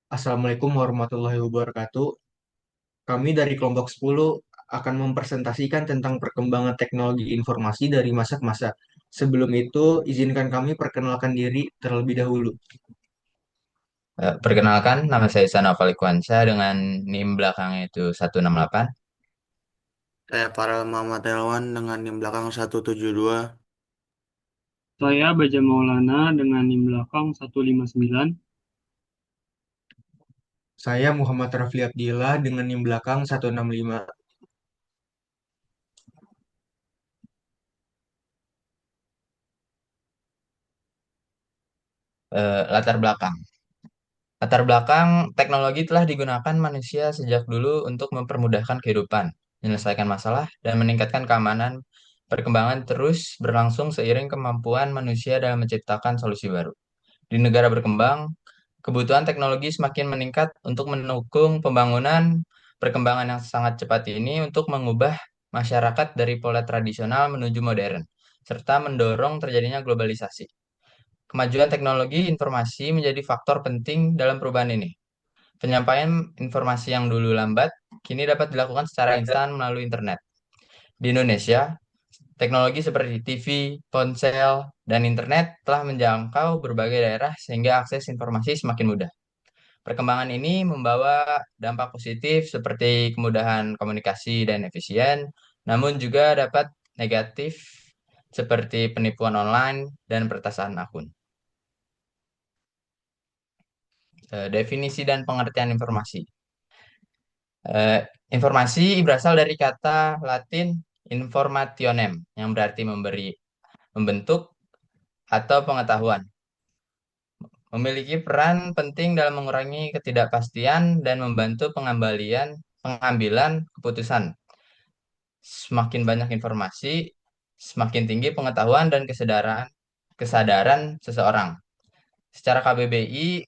Assalamualaikum warahmatullahi wabarakatuh. Kami dari kelompok 10 akan mempresentasikan tentang perkembangan teknologi informasi dari masa ke masa. Sebelum itu, izinkan kami perkenalkan diri terlebih dahulu. Perkenalkan, nama saya Sana Valikwansa dengan NIM belakangnya itu 168. Saya Farel Muhammad Elwan dengan NIM belakang 172. Saya Baja Maulana dengan NIM belakang 159. Saya Muhammad Rafli Abdillah dengan NIM belakang 165. Latar belakang. Latar belakang teknologi telah digunakan manusia sejak dulu untuk mempermudahkan kehidupan, menyelesaikan masalah, dan meningkatkan keamanan. Perkembangan terus berlangsung seiring kemampuan manusia dalam menciptakan solusi baru. Di negara berkembang, kebutuhan teknologi semakin meningkat untuk mendukung pembangunan. Perkembangan yang sangat cepat ini untuk mengubah masyarakat dari pola tradisional menuju modern, serta mendorong terjadinya globalisasi. Kemajuan teknologi informasi menjadi faktor penting dalam perubahan ini. Penyampaian informasi yang dulu lambat, kini dapat dilakukan secara instan melalui internet. Di Indonesia, teknologi seperti TV, ponsel, dan internet telah menjangkau berbagai daerah sehingga akses informasi semakin mudah. Perkembangan ini membawa dampak positif seperti kemudahan komunikasi dan efisien, namun juga dapat negatif seperti penipuan online dan peretasan akun. Definisi dan pengertian informasi. Eh, Informasi berasal dari kata Latin informationem yang berarti memberi, membentuk, atau pengetahuan. Memiliki peran penting dalam mengurangi ketidakpastian dan membantu pengambilan keputusan. Semakin banyak informasi, semakin tinggi pengetahuan dan kesadaran seseorang. Secara KBBI,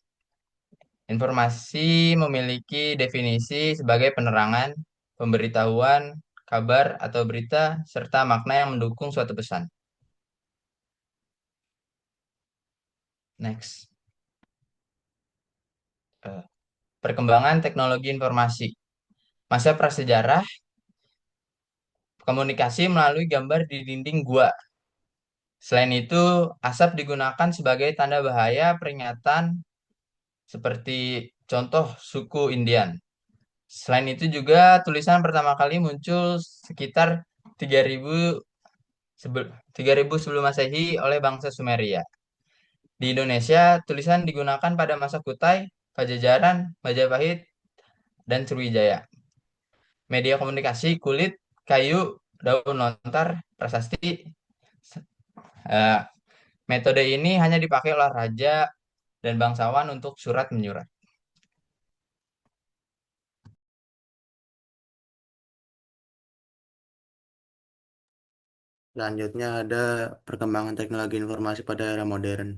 informasi memiliki definisi sebagai penerangan, pemberitahuan, kabar atau berita, serta makna yang mendukung suatu pesan. Next. Eh, Perkembangan teknologi informasi. Masa prasejarah, komunikasi melalui gambar di dinding gua. Selain itu, asap digunakan sebagai tanda bahaya peringatan seperti contoh suku Indian. Selain itu juga tulisan pertama kali muncul sekitar 3000 3000 sebelum Masehi oleh bangsa Sumeria. Di Indonesia, tulisan digunakan pada masa Kutai, Pajajaran, Majapahit, dan Sriwijaya. Media komunikasi kulit, kayu, daun lontar, prasasti. eh, Metode ini hanya dipakai oleh raja dan bangsawan untuk surat menyurat. Selanjutnya ada perkembangan teknologi informasi pada era modern.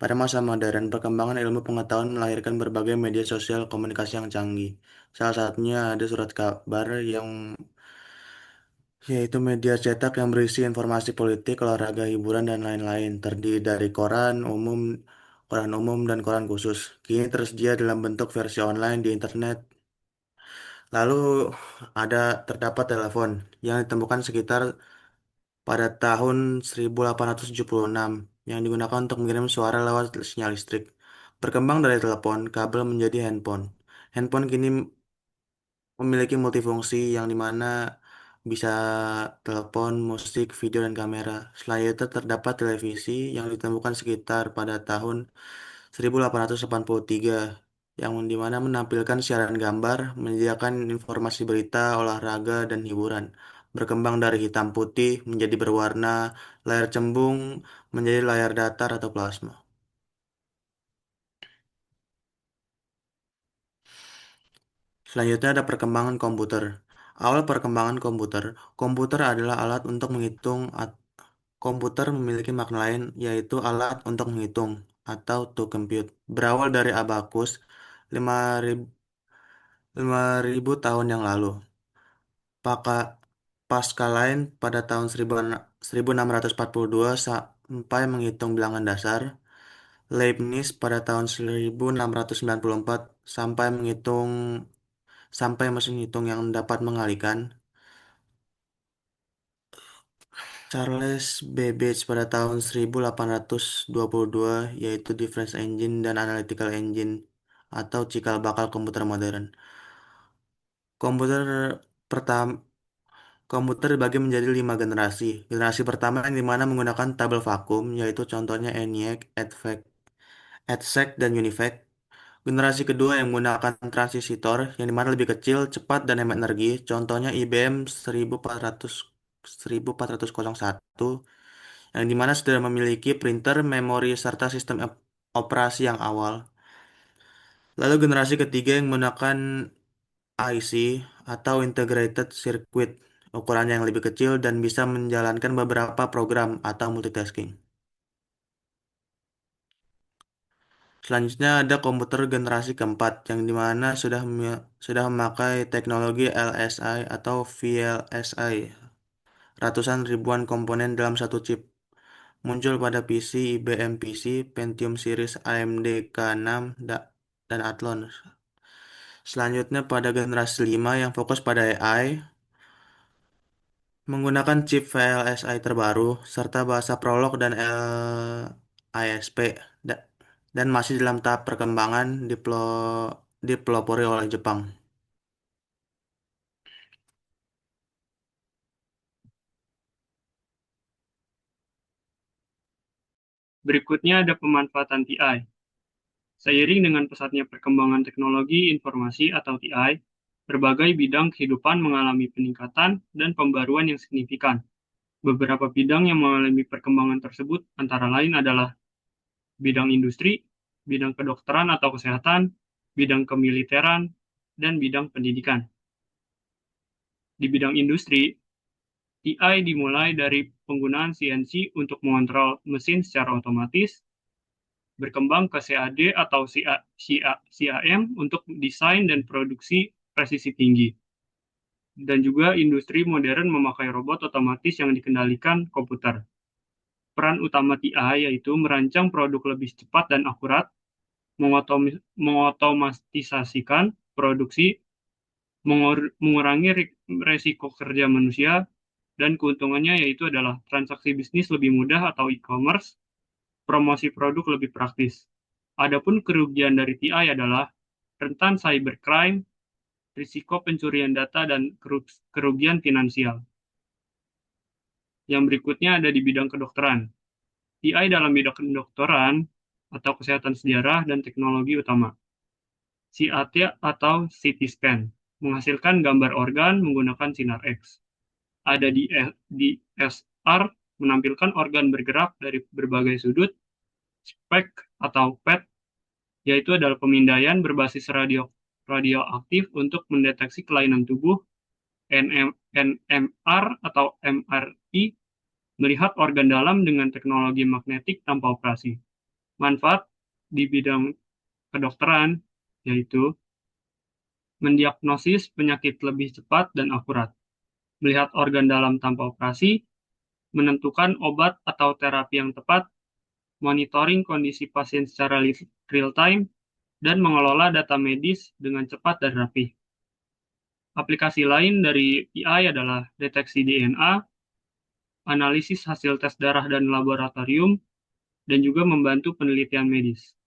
Pada masa modern, perkembangan ilmu pengetahuan melahirkan berbagai media sosial komunikasi yang canggih. Salah satunya ada surat kabar yaitu media cetak yang berisi informasi politik, olahraga, hiburan, dan lain-lain, terdiri dari koran umum dan koran khusus. Kini tersedia dalam bentuk versi online di internet. Lalu terdapat telepon yang ditemukan sekitar pada tahun 1876 yang digunakan untuk mengirim suara lewat sinyal listrik. Berkembang dari telepon, kabel menjadi handphone. Handphone kini memiliki multifungsi yang dimana bisa telepon, musik, video, dan kamera. Selain itu terdapat televisi yang ditemukan sekitar pada tahun 1883 yang dimana menampilkan siaran gambar, menyediakan informasi berita, olahraga, dan hiburan. Berkembang dari hitam putih menjadi berwarna, layar cembung menjadi layar datar atau plasma. Selanjutnya ada perkembangan komputer. Awal perkembangan komputer, komputer adalah alat untuk menghitung. Komputer memiliki makna lain, yaitu alat untuk menghitung atau to compute. Berawal dari abacus 5000 tahun yang lalu. Paka- Pascaline pada tahun 1642 sampai menghitung bilangan dasar. Leibniz pada tahun 1694 sampai menghitung sampai mesin hitung yang dapat mengalihkan. Charles Babbage pada tahun 1822 yaitu Difference Engine dan Analytical Engine atau cikal bakal komputer modern. Komputer pertama Komputer dibagi menjadi 5 generasi. Generasi pertama yang dimana menggunakan tabel vakum, yaitu contohnya ENIAC, EDSEC, dan UNIVAC. Generasi kedua yang menggunakan transistor, yang dimana lebih kecil, cepat, dan hemat energi, contohnya IBM 14401, yang dimana sudah memiliki printer, memori, serta sistem operasi yang awal. Lalu generasi ketiga yang menggunakan IC atau Integrated Circuit, ukurannya yang lebih kecil dan bisa menjalankan beberapa program atau multitasking. Selanjutnya ada komputer generasi keempat yang dimana sudah memakai teknologi LSI atau VLSI, ratusan ribuan komponen dalam satu chip. Muncul pada PC, IBM PC, Pentium series AMD K6, dan Athlon. Selanjutnya pada generasi 5 yang fokus pada AI, menggunakan chip VLSI terbaru, serta bahasa Prolog dan LISP, da- dan masih dalam tahap perkembangan dipelopori oleh Jepang. Berikutnya ada pemanfaatan TI. Seiring dengan pesatnya perkembangan teknologi informasi atau TI, berbagai bidang kehidupan mengalami peningkatan dan pembaruan yang signifikan. Beberapa bidang yang mengalami perkembangan tersebut antara lain adalah bidang industri, bidang kedokteran atau kesehatan, bidang kemiliteran, dan bidang pendidikan. Di bidang industri, TI dimulai dari penggunaan CNC untuk mengontrol mesin secara otomatis, berkembang ke CAD atau CAM untuk desain dan produksi presisi tinggi. Dan juga industri modern memakai robot otomatis yang dikendalikan komputer. Peran utama TI yaitu merancang produk lebih cepat dan akurat, mengotomatisasikan produksi, mengurangi resiko kerja manusia, dan keuntungannya yaitu adalah transaksi bisnis lebih mudah atau e-commerce, promosi produk lebih praktis. Adapun kerugian dari TI adalah rentan cybercrime, risiko pencurian data, dan kerugian finansial. Yang berikutnya ada di bidang kedokteran. TI dalam bidang kedokteran atau kesehatan sejarah dan teknologi utama. CAT atau CT scan, menghasilkan gambar organ menggunakan sinar X. Ada di SR, menampilkan organ bergerak dari berbagai sudut. SPEC atau PET, yaitu adalah pemindaian berbasis radioaktif untuk mendeteksi kelainan tubuh. NMR atau MRI, melihat organ dalam dengan teknologi magnetik tanpa operasi. Manfaat di bidang kedokteran yaitu mendiagnosis penyakit lebih cepat dan akurat, melihat organ dalam tanpa operasi, menentukan obat atau terapi yang tepat, monitoring kondisi pasien secara real time, dan mengelola data medis dengan cepat dan rapi. Aplikasi lain dari AI adalah deteksi DNA, analisis hasil tes darah dan laboratorium, dan juga membantu penelitian medis.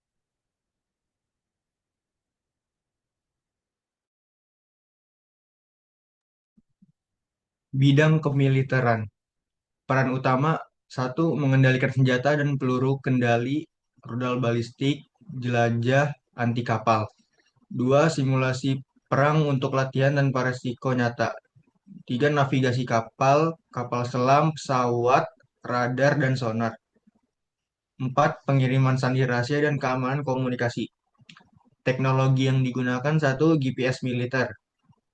Bidang kemiliteran. Peran utama, satu, mengendalikan senjata dan peluru kendali, rudal balistik, jelajah, anti kapal. Dua, simulasi perang untuk latihan dan resiko nyata. Tiga, navigasi kapal, kapal selam, pesawat, radar, dan sonar. Empat, pengiriman sandi rahasia dan keamanan komunikasi. Teknologi yang digunakan, satu, GPS militer,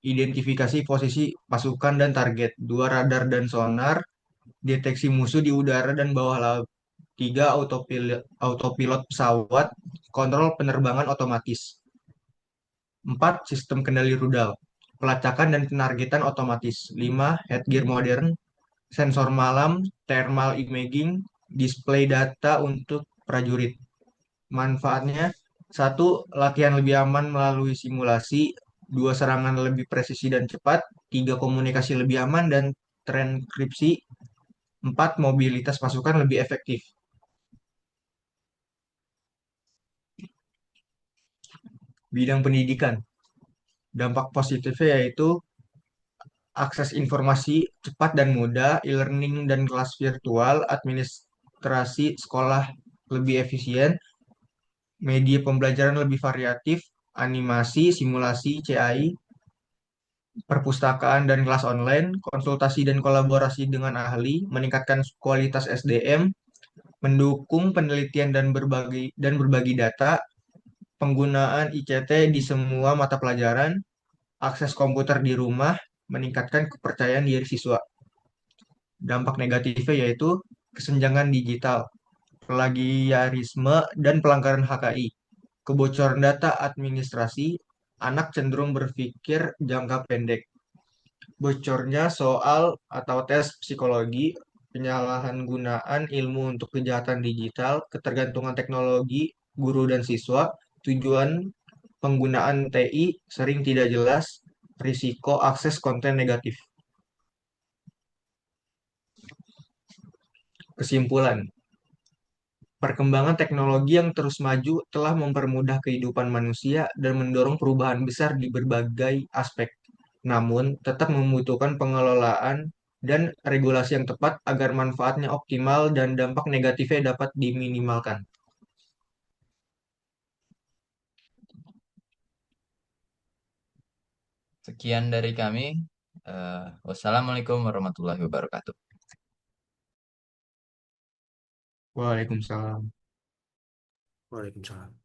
identifikasi posisi pasukan dan target. Dua, radar dan sonar, deteksi musuh di udara dan bawah laut. Tiga, autopilot pesawat, kontrol penerbangan otomatis. Empat, sistem kendali rudal, pelacakan dan penargetan otomatis. Lima, headgear modern, sensor malam, thermal imaging, display data untuk prajurit. Manfaatnya, satu, latihan lebih aman melalui simulasi, dua, serangan lebih presisi dan cepat, tiga, komunikasi lebih aman dan terenkripsi, empat, mobilitas pasukan lebih efektif. Bidang pendidikan, dampak positifnya yaitu akses informasi cepat dan mudah, e-learning dan kelas virtual, administrasi sekolah lebih efisien, media pembelajaran lebih variatif, animasi, simulasi, CAI, perpustakaan dan kelas online, konsultasi dan kolaborasi dengan ahli, meningkatkan kualitas SDM, mendukung penelitian dan berbagi data, penggunaan ICT di semua mata pelajaran, akses komputer di rumah, meningkatkan kepercayaan diri siswa. Dampak negatifnya yaitu kesenjangan digital, plagiarisme, dan pelanggaran HKI, kebocoran data administrasi, anak cenderung berpikir jangka pendek, bocornya soal atau tes psikologi, penyalahgunaan gunaan ilmu untuk kejahatan digital, ketergantungan teknologi, guru dan siswa, tujuan penggunaan TI sering tidak jelas, risiko akses konten negatif. Kesimpulan, perkembangan teknologi yang terus maju telah mempermudah kehidupan manusia dan mendorong perubahan besar di berbagai aspek. Namun, tetap membutuhkan pengelolaan dan regulasi yang tepat agar manfaatnya optimal dan dampak negatifnya dapat diminimalkan. Sekian dari kami. Wassalamualaikum warahmatullahi wabarakatuh. Waalaikumsalam. Waalaikumsalam.